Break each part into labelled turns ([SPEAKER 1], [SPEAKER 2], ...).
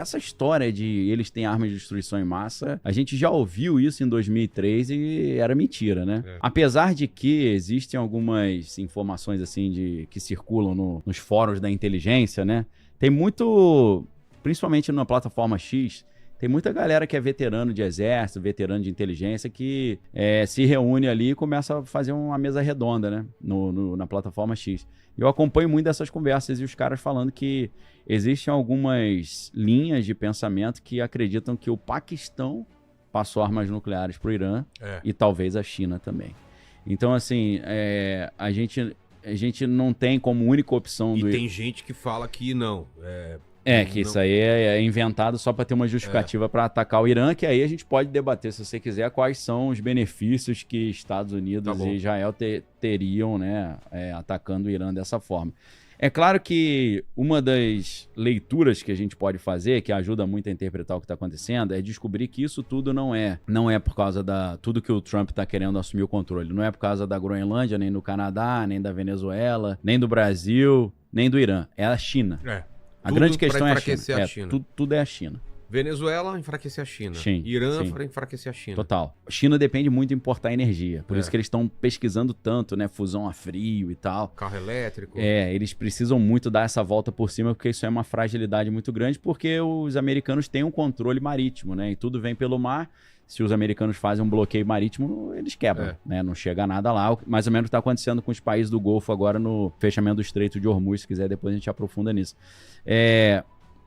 [SPEAKER 1] essa história de eles têm armas de destruição em massa, a gente já ouviu isso em 2003 e era mentira, né? Apesar de que existem algumas informações assim que circulam nos fóruns da inteligência, né? Tem muito, principalmente na plataforma X, tem muita galera que é veterano de exército, veterano de inteligência, que se reúne ali e começa a fazer uma mesa redonda, né? Na plataforma X. Eu acompanho muito dessas conversas e os caras falando que existem algumas linhas de pensamento que acreditam que o Paquistão passou armas nucleares para o Irã e talvez a China também. Então, assim, a gente não tem como única opção...
[SPEAKER 2] E tem gente que fala que não...
[SPEAKER 1] que isso aí é inventado só para ter uma justificativa para atacar o Irã, que aí a gente pode debater, se você quiser, quais são os benefícios que Estados Unidos e Israel teriam, né, atacando o Irã dessa forma. É claro que uma das leituras que a gente pode fazer, que ajuda muito a interpretar o que está acontecendo, é descobrir que isso tudo não é por causa tudo que o Trump está querendo assumir o controle. Não é por causa da Groenlândia, nem do Canadá, nem da Venezuela, nem do Brasil, nem do Irã. É a China. A grande questão é a China. Tudo é a China.
[SPEAKER 2] Venezuela, enfraquecer a China. Irã, enfraquecer a China.
[SPEAKER 1] Total. A China depende muito de importar energia. Por isso que eles estão pesquisando tanto, né? Fusão a frio e tal.
[SPEAKER 2] Carro elétrico.
[SPEAKER 1] Eles precisam muito dar essa volta por cima, porque isso é uma fragilidade muito grande, porque os americanos têm um controle marítimo, né? E tudo vem pelo mar. Se os americanos fazem um bloqueio marítimo, eles quebram, né? Não chega nada lá. Mais ou menos o que está acontecendo com os países do Golfo agora no fechamento do Estreito de Hormuz. Se quiser, depois a gente aprofunda nisso.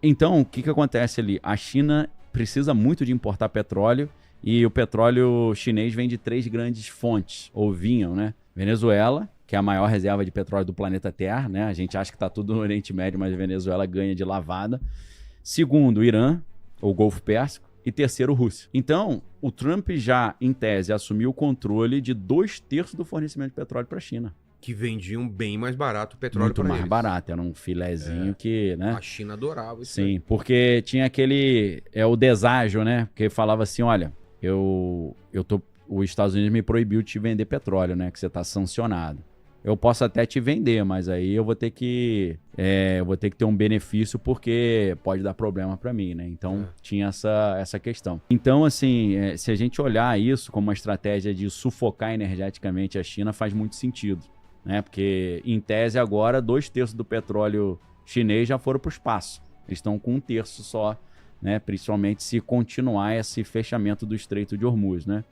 [SPEAKER 1] Então, o que acontece ali? A China precisa muito de importar petróleo e o petróleo chinês vem de 3 grandes fontes, ou vinham, né? Venezuela, que é a maior reserva de petróleo do planeta Terra, né? A gente acha que está tudo no Oriente Médio, mas a Venezuela ganha de lavada. Segundo, o Irã, ou Golfo Pérsico. E terceiro, Rússia. Então, o Trump já, em tese, assumiu o controle de 2/3 do fornecimento de petróleo para a China.
[SPEAKER 2] Que vendiam bem mais barato o petróleo para eles.
[SPEAKER 1] Muito mais barato, era um filézinho que, né?
[SPEAKER 2] A China adorava isso.
[SPEAKER 1] Sim, porque tinha aquele... o deságio, né? Porque falava assim, olha, os Estados Unidos me proibiu de te vender petróleo, né? Que você está sancionado. Eu posso até te vender, mas aí eu vou ter que ter um benefício porque pode dar problema para mim, né? Então tinha essa questão. Então, assim, se a gente olhar isso como uma estratégia de sufocar energeticamente a China, faz muito sentido, né? Porque, em tese, agora 2/3 do petróleo chinês já foram para o espaço. Eles estão com 1/3 só, né? Principalmente se continuar esse fechamento do Estreito de Hormuz, né?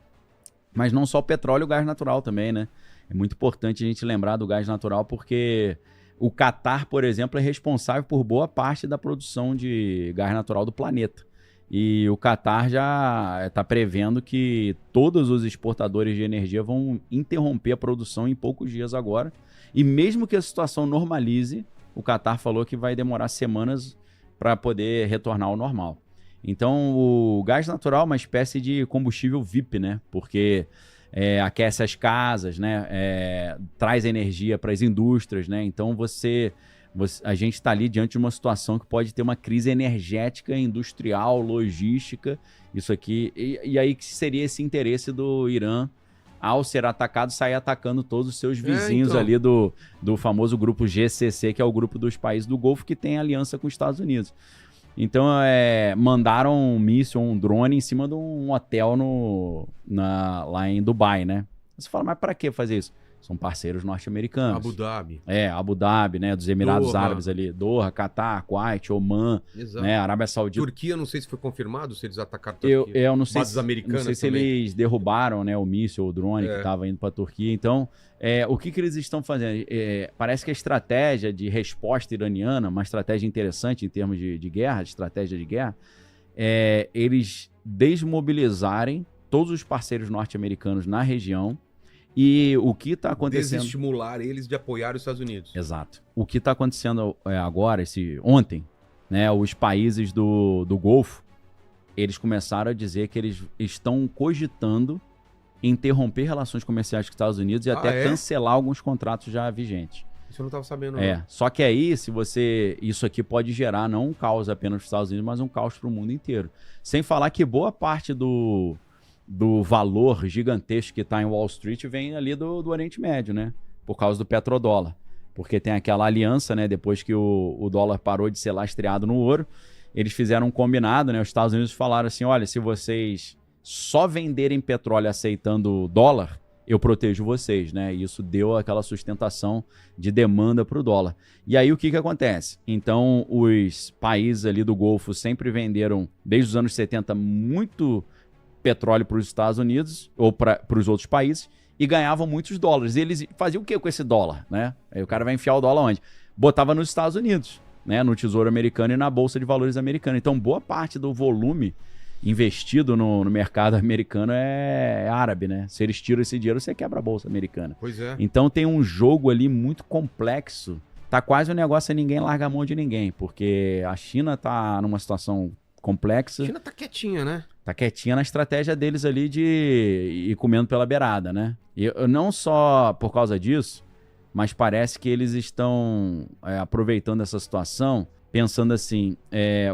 [SPEAKER 1] Mas não só o petróleo, o gás natural também, né? É muito importante a gente lembrar do gás natural porque o Catar, por exemplo, é responsável por boa parte da produção de gás natural do planeta. E o Catar já está prevendo que todos os exportadores de energia vão interromper a produção em poucos dias agora. E mesmo que a situação normalize, o Catar falou que vai demorar semanas para poder retornar ao normal. Então, o gás natural é uma espécie de combustível VIP, né? Porque... aquece as casas, né? Traz energia para as indústrias, né? Então a gente está ali diante de uma situação que pode ter uma crise energética, industrial, logística, isso aqui. E aí que seria esse interesse do Irã, ao ser atacado, sair atacando todos os seus vizinhos ali do famoso grupo GCC, que é o grupo dos países do Golfo, que tem aliança com os Estados Unidos. Então, mandaram um míssil, um drone em cima de um hotel lá em Dubai, né? Você fala, mas para que fazer isso? São parceiros norte-americanos.
[SPEAKER 2] Abu Dhabi.
[SPEAKER 1] Abu Dhabi, né? Dos Emirados Árabes ali. Doha, Catar, Kuwait, Oman, né? Arábia Saudita.
[SPEAKER 2] Turquia, não sei se foi confirmado, se eles atacaram a Turquia.
[SPEAKER 1] Eu não sei,
[SPEAKER 2] americanas
[SPEAKER 1] não sei se eles derrubaram, né, o míssil, o drone que estava indo para a Turquia. Então, o que eles estão fazendo? Parece que a estratégia de resposta iraniana, uma estratégia interessante em termos de guerra, de estratégia de guerra, eles desmobilizarem todos os parceiros norte-americanos na região. E o que está acontecendo...
[SPEAKER 2] Desestimular eles de apoiar os Estados Unidos.
[SPEAKER 1] Exato. O que está acontecendo agora, ontem, né, os países do Golfo, eles começaram a dizer que eles estão cogitando interromper relações comerciais com os Estados Unidos e até cancelar alguns contratos já vigentes.
[SPEAKER 2] Isso eu não estava sabendo.
[SPEAKER 1] Só que aí, isso aqui pode gerar não um caos apenas para os Estados Unidos, mas um caos para o mundo inteiro. Sem falar que boa parte do valor gigantesco que está em Wall Street vem ali do Oriente Médio, né? Por causa do petrodólar. Porque tem aquela aliança, né? Depois que o dólar parou de ser lastreado no ouro. eles fizeram um combinado, né? Os Estados Unidos falaram assim, olha, se vocês só venderem petróleo aceitando dólar, eu protejo vocês, né? E isso deu aquela sustentação de demanda para o dólar. E aí o que acontece? Então os países ali do Golfo sempre venderam, desde os anos 70, muito petróleo para os Estados Unidos ou para os outros países e ganhavam muitos dólares. E eles faziam o que com esse dólar, né? Aí o cara vai enfiar o dólar onde? Botava nos Estados Unidos, né? No Tesouro Americano e na Bolsa de Valores americana. Então boa parte do volume investido no mercado americano é árabe, né? Se eles tiram esse dinheiro, você quebra a Bolsa americana.
[SPEAKER 2] Pois é.
[SPEAKER 1] Então tem um jogo ali muito complexo. Tá quase um negócio a ninguém larga a mão de ninguém, porque a China tá numa situação complexa.
[SPEAKER 2] A China tá quietinha, né?
[SPEAKER 1] Tá quietinha na estratégia deles ali de ir comendo pela beirada, né? E não só por causa disso, mas parece que eles estão aproveitando essa situação, pensando assim,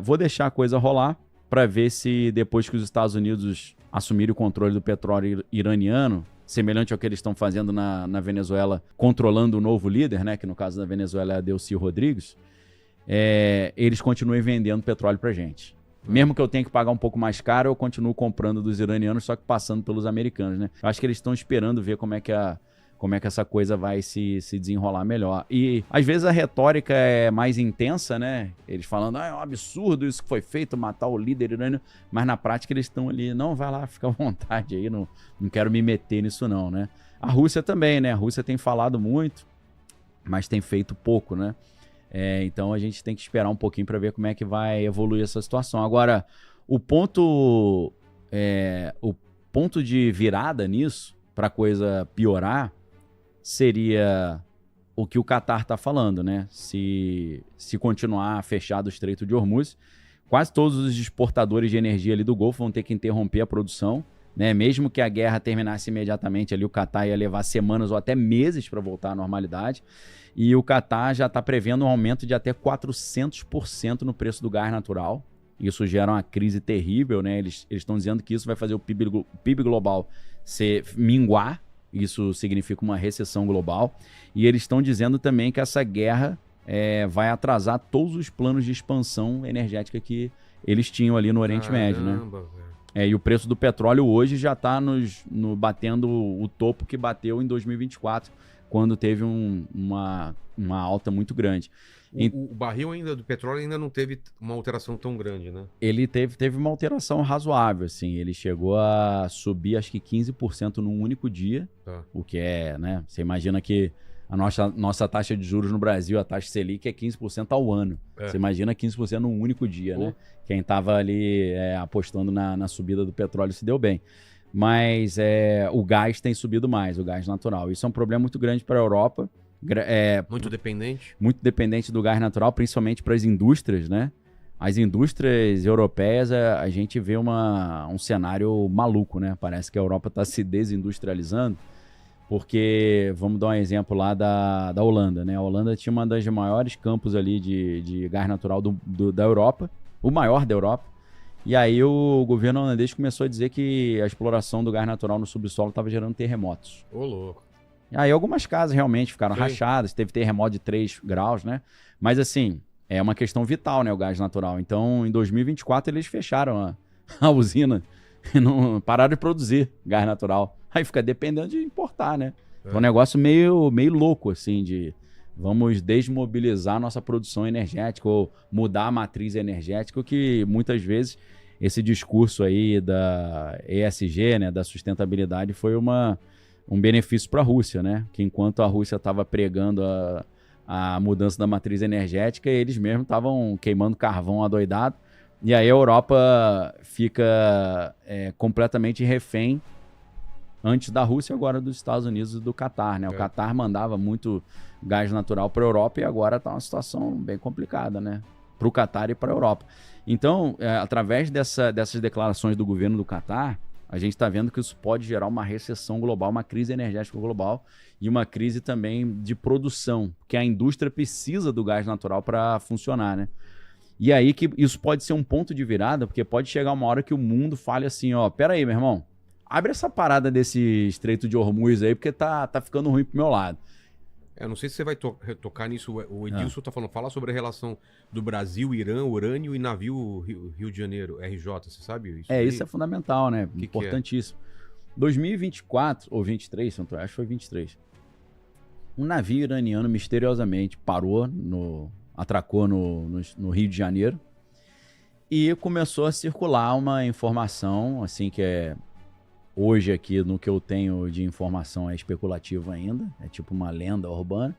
[SPEAKER 1] vou deixar a coisa rolar para ver se depois que os Estados Unidos assumirem o controle do petróleo iraniano, semelhante ao que eles estão fazendo na Venezuela, controlando o novo líder, né? Que no caso da Venezuela é a Delcy Rodrigues, eles continuem vendendo petróleo pra gente. Mesmo que eu tenha que pagar um pouco mais caro, eu continuo comprando dos iranianos, só que passando pelos americanos, né? Eu acho que eles estão esperando ver como é que essa coisa vai se desenrolar melhor. E às vezes a retórica é mais intensa, né? Eles falando, é um absurdo isso que foi feito, matar o líder iraniano. Mas na prática eles estão ali, não, vai lá, fica à vontade aí, não quero me meter nisso não, né? A Rússia também, né? A Rússia tem falado muito, mas tem feito pouco, né? Então a gente tem que esperar um pouquinho para ver como é que vai evoluir essa situação. Agora, o ponto de virada nisso, para a coisa piorar, seria o que o Qatar está falando, né? Se continuar fechado o Estreito de Hormuz, quase todos os exportadores de energia ali do Golfo vão ter que interromper a produção, né? Mesmo que a guerra terminasse imediatamente ali, o Qatar ia levar semanas ou até meses para voltar à normalidade. E o Qatar já está prevendo um aumento de até 400% no preço do gás natural. Isso gera uma crise terrível, né? Eles estão dizendo que isso vai fazer o PIB global minguar. Isso significa uma recessão global. E eles estão dizendo também que essa guerra vai atrasar todos os planos de expansão energética que eles tinham ali no Oriente Médio, né? E o preço do petróleo hoje já está batendo o topo que bateu em 2024, quando teve uma alta muito grande.
[SPEAKER 2] O barril ainda do petróleo ainda não teve uma alteração tão grande, né?
[SPEAKER 1] Ele teve uma alteração razoável, assim. Ele chegou a subir, acho que 15% num único dia. Tá. O que né? Você imagina que a nossa taxa de juros no Brasil, a taxa Selic, é 15% ao ano. Você imagina 15% num único dia, né? Quem estava ali apostando na subida do petróleo se deu bem. Mas o gás tem subido mais, o gás natural. Isso é um problema muito grande para a Europa.
[SPEAKER 2] Muito dependente?
[SPEAKER 1] Muito dependente do gás natural, principalmente para as indústrias, né? As indústrias europeias, a gente vê um cenário maluco, né? Parece que a Europa está se desindustrializando, porque, vamos dar um exemplo lá da Holanda, né? A Holanda tinha uma das maiores campos ali de gás natural da Europa, o maior da Europa. E aí o governo holandês começou a dizer que a exploração do gás natural no subsolo estava gerando terremotos.
[SPEAKER 2] Ô, louco.
[SPEAKER 1] E aí algumas casas realmente ficaram rachadas, teve terremoto de 3 graus, né? Mas assim, é uma questão vital, né, o gás natural. Então, em 2024, eles fecharam a usina e não pararam de produzir gás natural. Aí fica dependendo de importar, né? É um negócio meio louco, assim, de vamos desmobilizar nossa produção energética ou mudar a matriz energética, o que muitas vezes esse discurso aí da ESG, né, da sustentabilidade, foi um benefício para a Rússia, né? Que enquanto a Rússia estava pregando a mudança da matriz energética, eles mesmos estavam queimando carvão adoidado, e aí a Europa fica completamente refém antes da Rússia, agora dos Estados Unidos e do Qatar, né? O Qatar mandava muito gás natural para a Europa e agora está uma situação bem complicada, né? Para o Qatar e para a Europa. Então, através dessas declarações do governo do Qatar, a gente está vendo que isso pode gerar uma recessão global, uma crise energética global e uma crise também de produção, porque a indústria precisa do gás natural para funcionar, né? E aí que isso pode ser um ponto de virada, porque pode chegar uma hora que o mundo fale assim, pera aí, meu irmão, abre essa parada desse Estreito de Hormuz aí, porque tá ficando ruim pro meu lado.
[SPEAKER 2] Eu não sei se você vai tocar nisso. O Edilson tá falando, fala sobre a relação do Brasil, Irã, urânio e navio Rio de Janeiro, RJ, você sabe isso?
[SPEAKER 1] Isso é fundamental, né? Importantíssimo. 2024, ou 23, se não tô, acho que foi 23. Um navio iraniano misteriosamente parou, atracou no Rio de Janeiro e começou a circular uma informação, assim, que hoje aqui no que eu tenho de informação é especulativo ainda, é tipo uma lenda urbana,